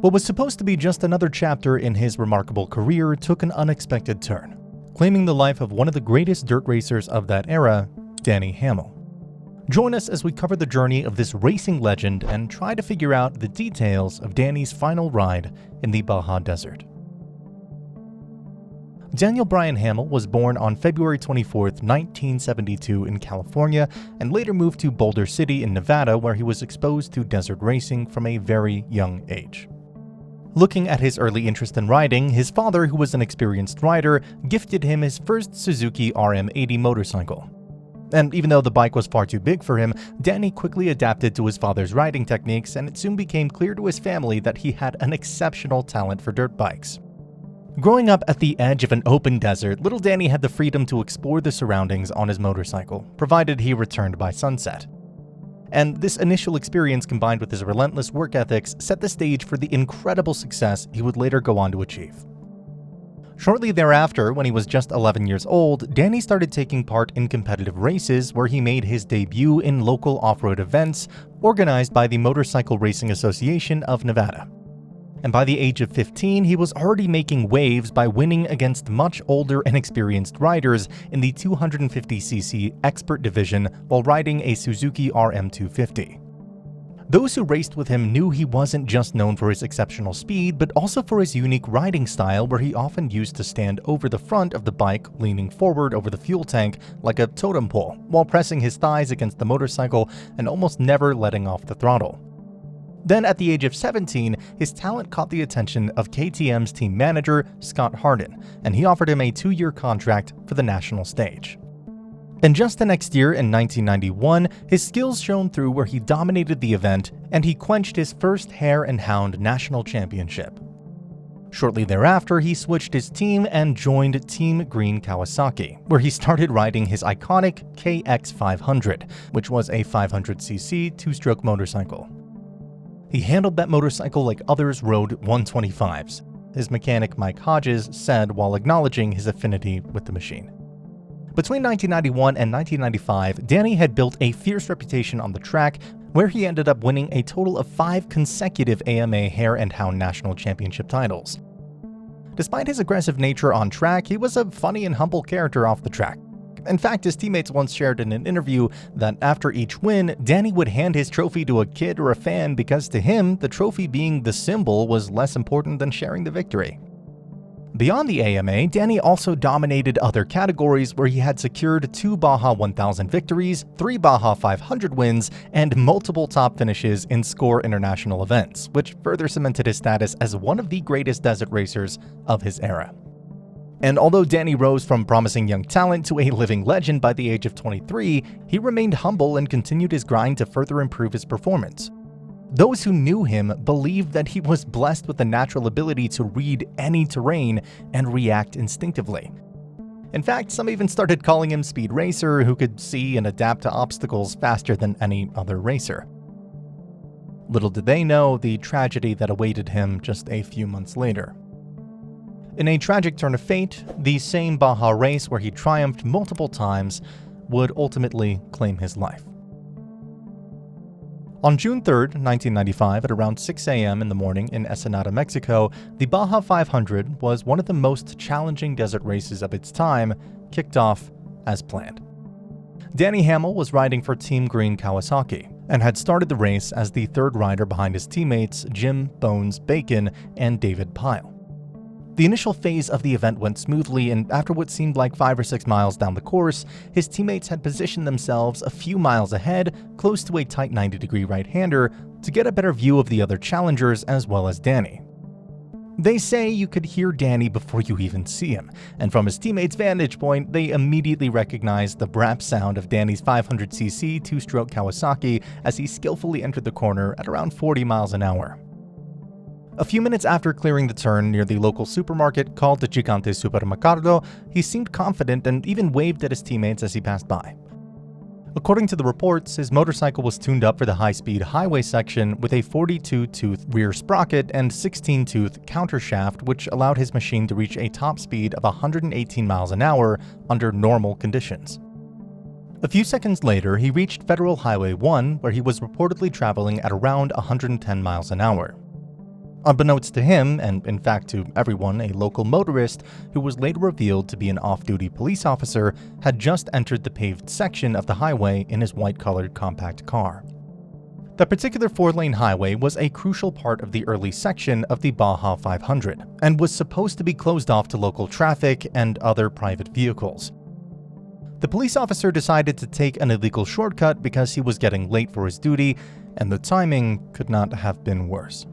What was supposed to be just another chapter in his remarkable career took an unexpected turn, claiming the life of one of the greatest dirt racers of that era, Danny Hamel. Join us as we cover the journey of this racing legend and try to figure out the details of Danny's final ride in the Baja Desert. Daniel Bryan Hamel was born on February 24, 1972 in California, and later moved to Boulder City in Nevada, where he was exposed to desert racing from a very young age. Looking at his early interest in riding, his father, who was an experienced rider, gifted him his first Suzuki RM50 motorcycle. And even though the bike was far too big for him, Danny quickly adapted to his father's riding techniques, and it soon became clear to his family that he had an exceptional talent for dirt bikes. Growing up at the edge of an open desert, little Danny had the freedom to explore the surroundings on his motorcycle, provided he returned by sunset. And this initial experience, combined with his relentless work ethics, set the stage for the incredible success he would later go on to achieve. Shortly thereafter, when he was just 11 years old, Danny started taking part in competitive races where he made his debut in local off-road events organized by the Motorcycle Racing Association of Nevada. And by the age of 15, he was already making waves by winning against much older and experienced riders in the 250cc expert division while riding a Suzuki RM250. Those who raced with him knew he wasn't just known for his exceptional speed, but also for his unique riding style, where he often used to stand over the front of the bike, leaning forward over the fuel tank like a totem pole, while pressing his thighs against the motorcycle and almost never letting off the throttle. Then at the age of 17, his talent caught the attention of KTM's team manager, Scott Harden, and he offered him a 2-year contract for the national stage. And just the next year, in 1991, his skills shone through where he dominated the event, and he quenched his first Hare and Hound national championship. Shortly thereafter, he switched his team and joined Team Green Kawasaki, where he started riding his iconic KX500, which was a 500cc two-stroke motorcycle. He handled that motorcycle like others rode 125s, his mechanic Mike Hodges said while acknowledging his affinity with the machine. Between 1991 and 1995, Danny had built a fierce reputation on the track, where he ended up winning a total of 5 consecutive AMA Hare and Hound National Championship titles. Despite his aggressive nature on track, he was a funny and humble character off the track. In fact, his teammates once shared in an interview that after each win, Danny would hand his trophy to a kid or a fan because to him, the trophy being the symbol was less important than sharing the victory. Beyond the AMA, Danny also dominated other categories where he had secured 2 Baja 1000 victories, 3 Baja 500 wins, and multiple top finishes in SCORE international events, which further cemented his status as one of the greatest desert racers of his era. And although Danny rose from promising young talent to a living legend by the age of 23, he remained humble and continued his grind to further improve his performance. Those who knew him believed that he was blessed with the natural ability to read any terrain and react instinctively. In fact, some even started calling him Speed Racer, who could see and adapt to obstacles faster than any other racer. Little did they know the tragedy that awaited him just a few months later. In a tragic turn of fate, the same Baja race where he triumphed multiple times would ultimately claim his life. On June 3, 1995, at around 6 a.m. in the morning in Ensenada, Mexico, the Baja 500 was one of the most challenging desert races of its time, kicked off as planned. Danny Hamel was riding for Team Green Kawasaki and had started the race as the third rider behind his teammates Jim Bones Bacon and David Pyle. The initial phase of the event went smoothly, and after what seemed like 5 or 6 miles down the course, his teammates had positioned themselves a few miles ahead, close to a tight 90-degree right-hander, to get a better view of the other challengers as well as Danny. They say you could hear Danny before you even see him, and from his teammates' vantage point, they immediately recognized the brap sound of Danny's 500cc two-stroke Kawasaki as he skillfully entered the corner at around 40 miles an hour. A few minutes after clearing the turn near the local supermarket called the Gigante Supermercado, he seemed confident and even waved at his teammates as he passed by. According to the reports, his motorcycle was tuned up for the high-speed highway section with a 42-tooth rear sprocket and 16-tooth countershaft, which allowed his machine to reach a top speed of 118 miles an hour under normal conditions. A few seconds later, he reached Federal Highway 1, where he was reportedly traveling at around 110 miles an hour. Unbeknownst to him, and in fact to everyone, a local motorist, who was later revealed to be an off-duty police officer, had just entered the paved section of the highway in his white-colored compact car. The particular 4-lane highway was a crucial part of the early section of the Baja 500, and was supposed to be closed off to local traffic and other private vehicles. The police officer decided to take an illegal shortcut because he was getting late for his duty, and the timing could not have been worse.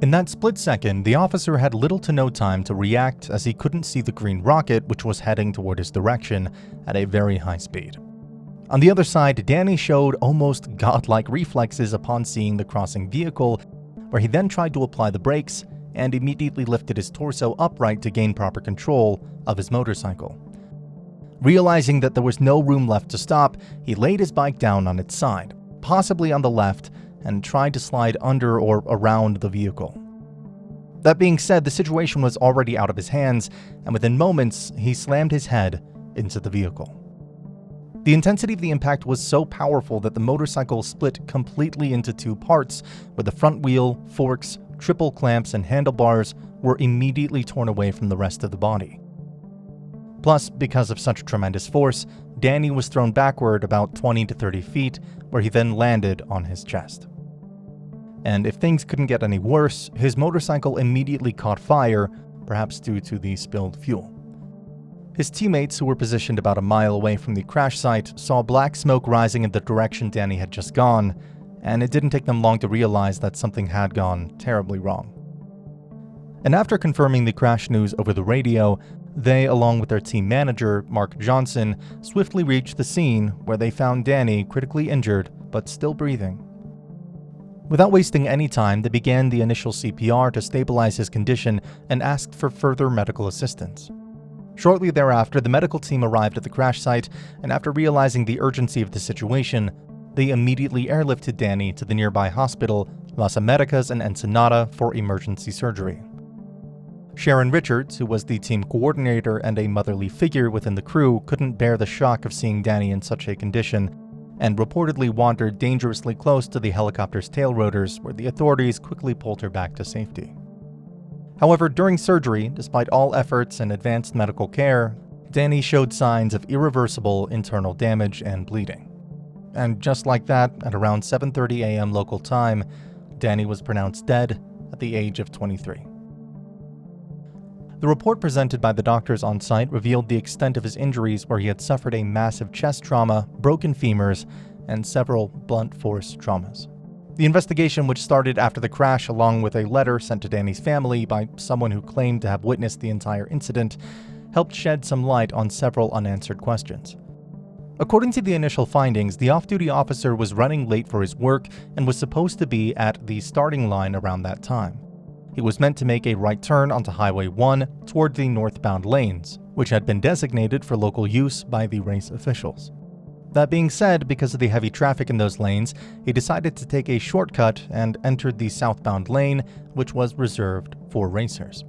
In that split second, the officer had little to no time to react as he couldn't see the green rocket which was heading toward his direction at a very high speed. On the other side, Danny showed almost godlike reflexes upon seeing the crossing vehicle, where he then tried to apply the brakes and immediately lifted his torso upright to gain proper control of his motorcycle. Realizing that there was no room left to stop, he laid his bike down on its side, possibly on the left, and tried to slide under or around the vehicle. That being said, the situation was already out of his hands, and within moments, he slammed his head into the vehicle. The intensity of the impact was so powerful that the motorcycle split completely into two parts, where the front wheel, forks, triple clamps, and handlebars were immediately torn away from the rest of the body. Plus, because of such tremendous force, Danny was thrown backward about 20 to 30 feet, where he then landed on his chest. And if things couldn't get any worse, his motorcycle immediately caught fire, perhaps due to the spilled fuel. His teammates, who were positioned about a mile away from the crash site, saw black smoke rising in the direction Danny had just gone, and it didn't take them long to realize that something had gone terribly wrong. And after confirming the crash news over the radio, they, along with their team manager, Mark Johnson, swiftly reached the scene where they found Danny critically injured but still breathing. Without wasting any time, they began the initial CPR to stabilize his condition and asked for further medical assistance. Shortly thereafter, the medical team arrived at the crash site, and after realizing the urgency of the situation, they immediately airlifted Danny to the nearby hospital, Las Americas in Ensenada, for emergency surgery. Sharon Richards, who was the team coordinator and a motherly figure within the crew, couldn't bear the shock of seeing Danny in such a condition, and reportedly wandered dangerously close to the helicopter's tail rotors, where the authorities quickly pulled her back to safety. However, during surgery, despite all efforts and advanced medical care, Danny showed signs of irreversible internal damage and bleeding. And just like that, at around 7:30 a.m. local time, Danny was pronounced dead at the age of 23. The report presented by the doctors on site revealed the extent of his injuries, where he had suffered a massive chest trauma, broken femurs, and several blunt force traumas. The investigation, which started after the crash along with a letter sent to Danny's family by someone who claimed to have witnessed the entire incident, helped shed some light on several unanswered questions. According to the initial findings, the off-duty officer was running late for his work and was supposed to be at the starting line around that time. He was meant to make a right turn onto Highway 1 toward the northbound lanes, which had been designated for local use by the race officials. That being said, because of the heavy traffic in those lanes, he decided to take a shortcut and entered the southbound lane, which was reserved for racers.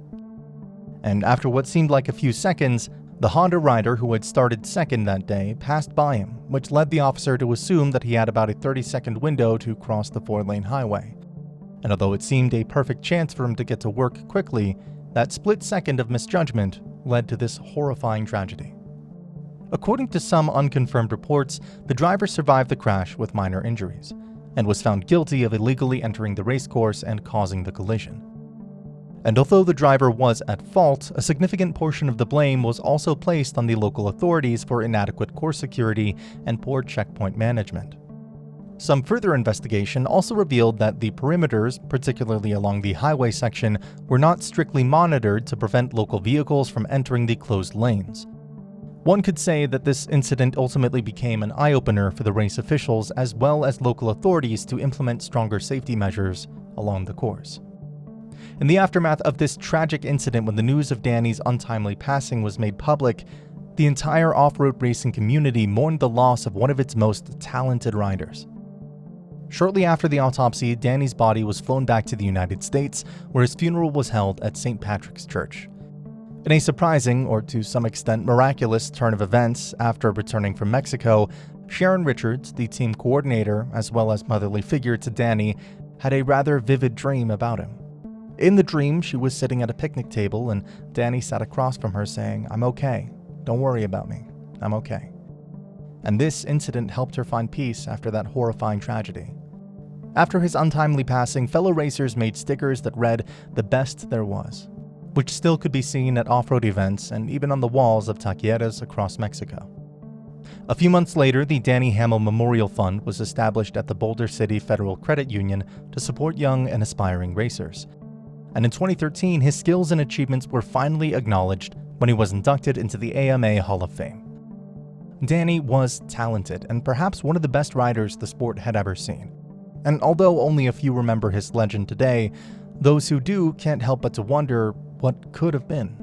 And after what seemed like a few seconds, the Honda rider who had started second that day passed by him, which led the officer to assume that he had about a 30-second window to cross the 4-lane highway. And although it seemed a perfect chance for him to get to work quickly, that split second of misjudgment led to this horrifying tragedy. According to some unconfirmed reports, the driver survived the crash with minor injuries, and was found guilty of illegally entering the racecourse and causing the collision. And although the driver was at fault, a significant portion of the blame was also placed on the local authorities for inadequate course security and poor checkpoint management. Some further investigation also revealed that the perimeters, particularly along the highway section, were not strictly monitored to prevent local vehicles from entering the closed lanes. One could say that this incident ultimately became an eye-opener for the race officials as well as local authorities to implement stronger safety measures along the course. In the aftermath of this tragic incident, when the news of Danny's untimely passing was made public, the entire off-road racing community mourned the loss of one of its most talented riders. Shortly after the autopsy, Danny's body was flown back to the United States, where his funeral was held at St. Patrick's Church. In a surprising, or to some extent miraculous, turn of events, after returning from Mexico, Sharon Richards, the team coordinator as well as motherly figure to Danny, had a rather vivid dream about him. In the dream, she was sitting at a picnic table and Danny sat across from her saying, "I'm okay. Don't worry about me. I'm okay." And this incident helped her find peace after that horrifying tragedy. After his untimely passing, fellow racers made stickers that read, "The best there was," which still could be seen at off-road events and even on the walls of taquerias across Mexico. A few months later, the Danny Hamel Memorial Fund was established at the Boulder City Federal Credit Union to support young and aspiring racers. And in 2013, his skills and achievements were finally acknowledged when he was inducted into the AMA Hall of Fame. Danny was talented and perhaps one of the best riders the sport had ever seen. And although only a few remember his legend today, those who do can't help but to wonder what could have been.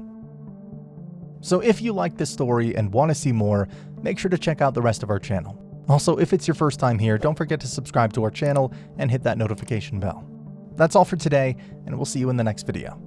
So if you like this story and want to see more, make sure to check out the rest of our channel. Also, if it's your first time here, don't forget to subscribe to our channel and hit that notification bell. That's all for today, and we'll see you in the next video.